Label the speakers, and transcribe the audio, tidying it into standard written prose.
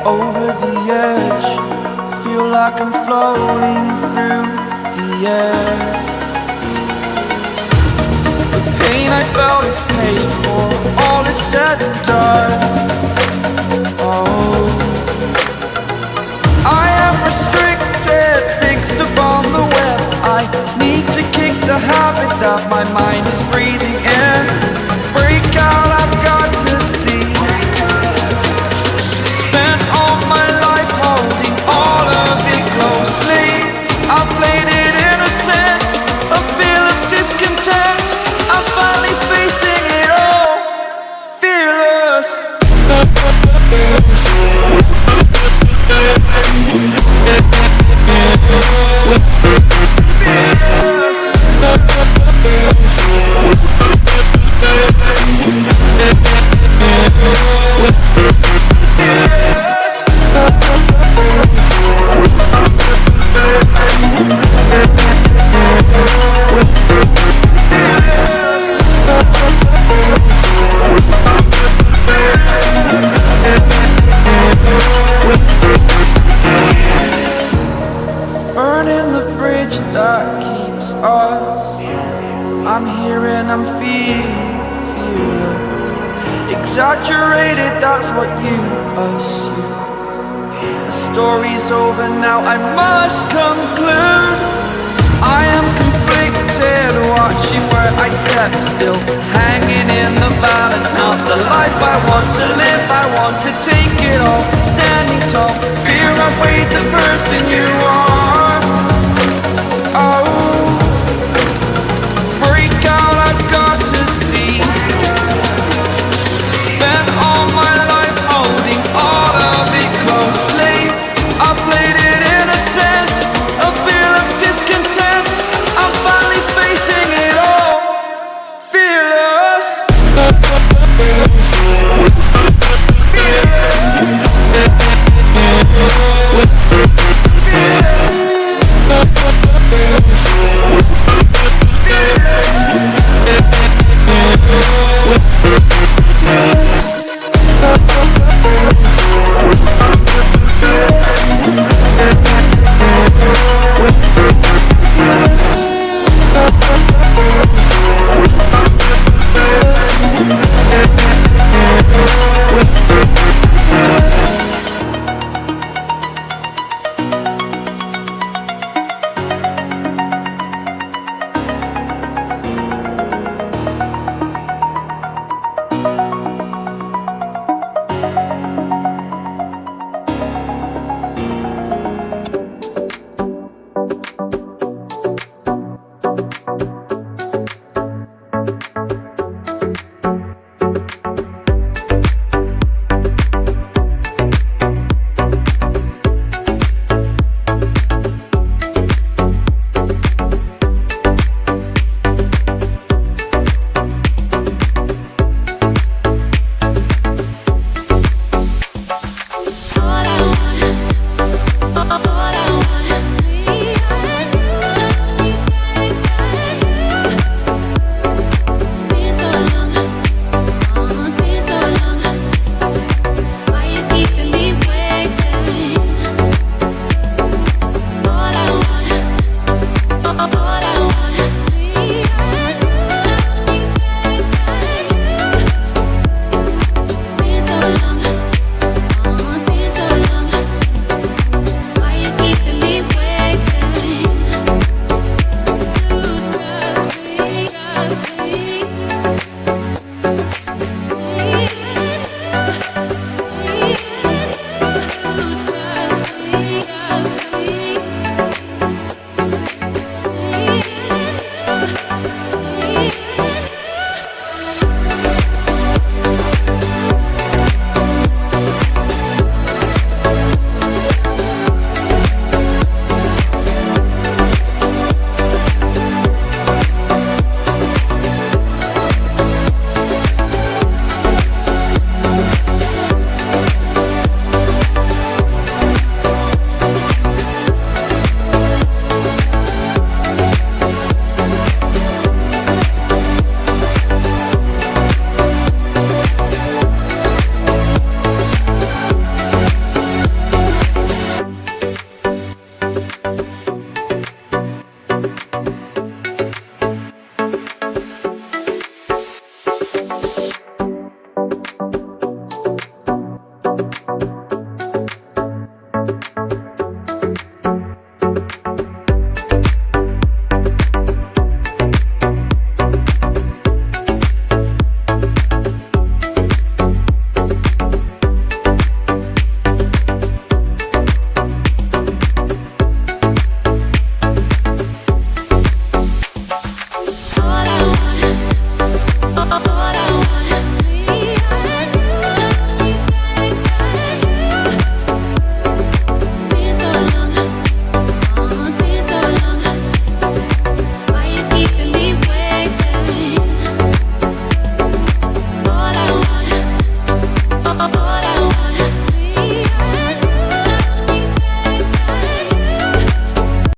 Speaker 1: Over the edge, feel like I'm floating through the air. The pain I felt is paid for, all is said and done. Oh, I am restricted, fixed upon the web. I need to kick the habit that my mind is breathing in. Break out, I've got to see. Spent all my life holding all of it closely. I played it innocent, a feel of discontent. I'm finally facing it all, fearless. Burning the bridge that keeps us. I'm here and I'm feeling fearless. Exaggerated, that's what you assume. The story's over now, I must conclude.